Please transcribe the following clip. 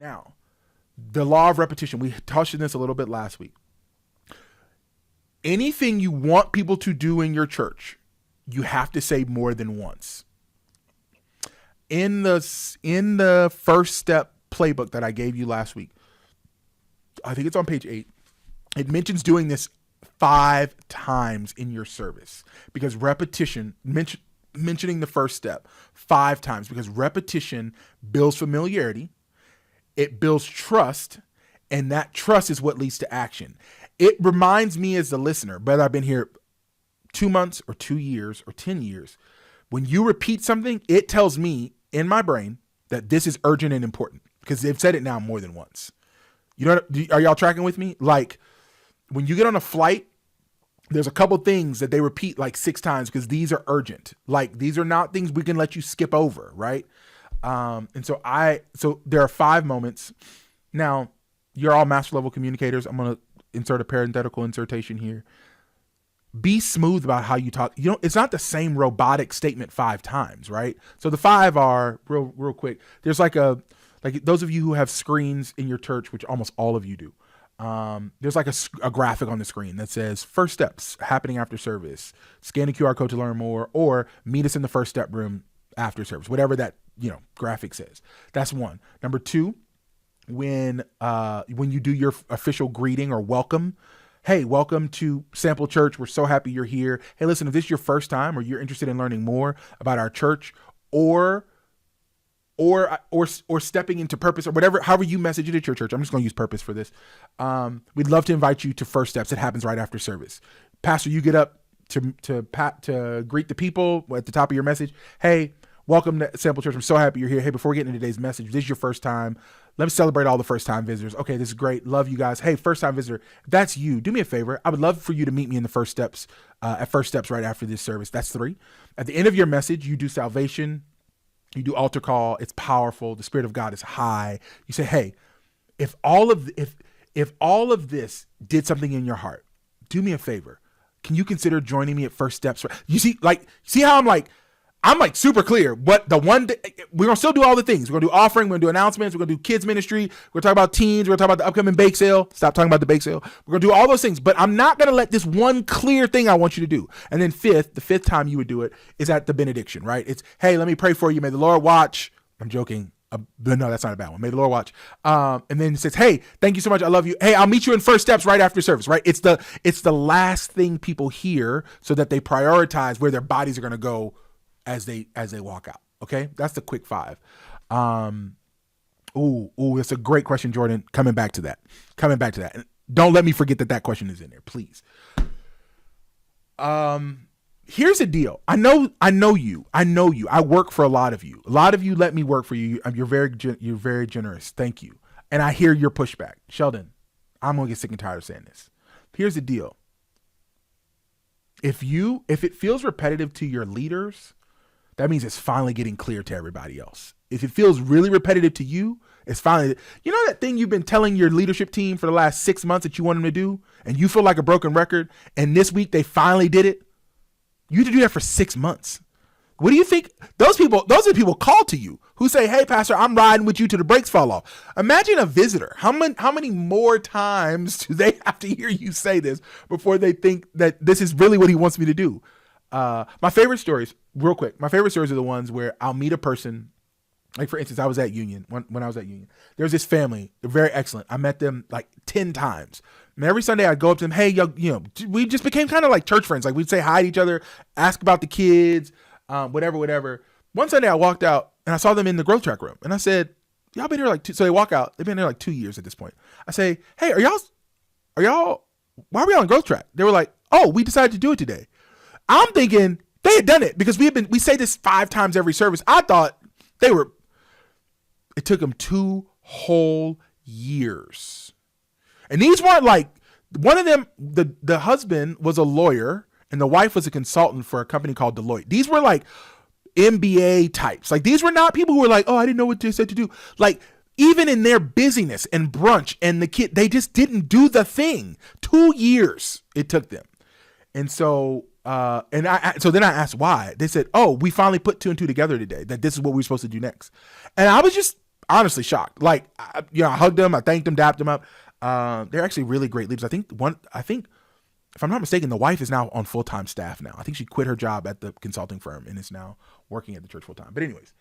Now, the law of repetition, we touched on this a little bit last week. Anything you want people to do in your church, you have to say more than once. In the first step playbook that I gave you last week, I think it's on page 8, it mentions doing this 5 times in your service, because repetition, mentioning the first step 5 times, because repetition builds familiarity, it builds trust, and that trust is what leads to action. It reminds me as the listener, whether I've been here 2 months or 2 years or 10 years, when you repeat something, it tells me in my brain that this is urgent and important, because they've said it now more than once. You know, are y'all tracking with me? Like when you get on a flight, there's a couple things that they repeat like 6 times because these are urgent. Like these are not things we can let you skip over, right? And so there are 5 moments. Now, you're all master level communicators. I'm going to insert a parenthetical insertion here. Be smooth about how you talk. You know, it's not the same robotic statement 5 times, right? So the 5 are real quick. There's like those of you who have screens in your church, which almost all of you do. There's like a graphic on the screen that says first steps happening after service, scan the QR code to learn more, or meet us in the first step room after service, whatever that, graphic says. That's 1. Number 2, when you do your official greeting or welcome, hey, welcome to Sample Church. We're so happy you're here. Hey, listen, if this is your first time or you're interested in learning more about our church or stepping into purpose or whatever, however you message it at your church, I'm just going to use purpose for this. We'd love to invite you to First Steps. It happens right after service. Pastor, you get up to greet the people at the top of your message. Hey, welcome to Sample Church. I'm so happy you're here. Hey, before we get into today's message, this is your first time. Let me celebrate all the first time visitors. Okay, this is great. Love you guys. Hey, first time visitor, if that's you, do me a favor. I would love for you to meet me in the First Steps, at First Steps right after this service. That's 3. At the end of your message, you do salvation. You do altar call. It's powerful. The Spirit of God is high. You say, hey, if all of this did something in your heart, do me a favor. Can you consider joining me at First Steps? You see how I'm like super clear. But we're going to still do all the things. We're going to do offering. We're going to do announcements. We're going to do kids ministry. We're going to talk about teens. We're going to talk about the upcoming bake sale. Stop talking about the bake sale. We're going to do all those things, but I'm not going to let this one clear thing I want you to do. And then the fifth time you would do it is at the benediction, right? It's, hey, let me pray for you. May the Lord watch. I'm joking. But no, that's not a bad one. May the Lord watch. And then it says, hey, thank you so much. I love you. Hey, I'll meet you in First Steps right after service, right? It's the last thing people hear so that they prioritize where their bodies are going to go as they walk out. Okay. That's the quick 5. That's a great question, Jordan. Coming back to that. And don't let me forget that question is in there, please. Here's the deal. I know you. I work for a lot of you. A lot of you let me work for you. You're very generous. Thank you. And I hear your pushback. Sheldon, I'm going to get sick and tired of saying this. Here's the deal. If it feels repetitive to your leaders, that means it's finally getting clear to everybody else. If it feels really repetitive to you, it's finally, that thing you've been telling your leadership team for the last 6 months that you want them to do, and you feel like a broken record, and this week they finally did it. You had to do that for 6 months. What do you think? Those are the people called to you who say, hey, Pastor, I'm riding with you till the brakes fall off. Imagine a visitor. How many more times do they have to hear you say this before they think that this is really what he wants me to do? My favorite stories, real quick, are the ones where I'll meet a person. Like, for instance, I was at Union. When I was at Union, there was this family. They're very excellent. I met them like 10 times. And every Sunday I'd go up to them. Hey, we just became kind of like church friends. Like, we'd say hi to each other, ask about the kids, whatever. One Sunday I walked out and I saw them in the growth track room. And I said, y'all been here like so they walk out. They've been there like 2 years at this point. I say, hey, why are y'all on growth track? They were like, oh, we decided to do it today. I'm thinking they had done it because we say this 5 times every service. I thought it took them 2 whole years. And these weren't like, one of them, the husband was a lawyer and the wife was a consultant for a company called Deloitte. These were like MBA types. Like, these were not people who were like, oh, I didn't know what they said to do. Like, even in their busyness and brunch and the kid, they just didn't do the thing. 2 years it took them. And so, then I asked why. They said, oh, we finally put 2 and 2 together today, that this is what we're supposed to do next. And honestly shocked. Like, I hugged them, I thanked them, dapped them up. They're actually really great leaders. I think if I'm not mistaken, the wife is now on full-time staff now. I think she quit her job at the consulting firm and is now working at the church full-time. But anyways,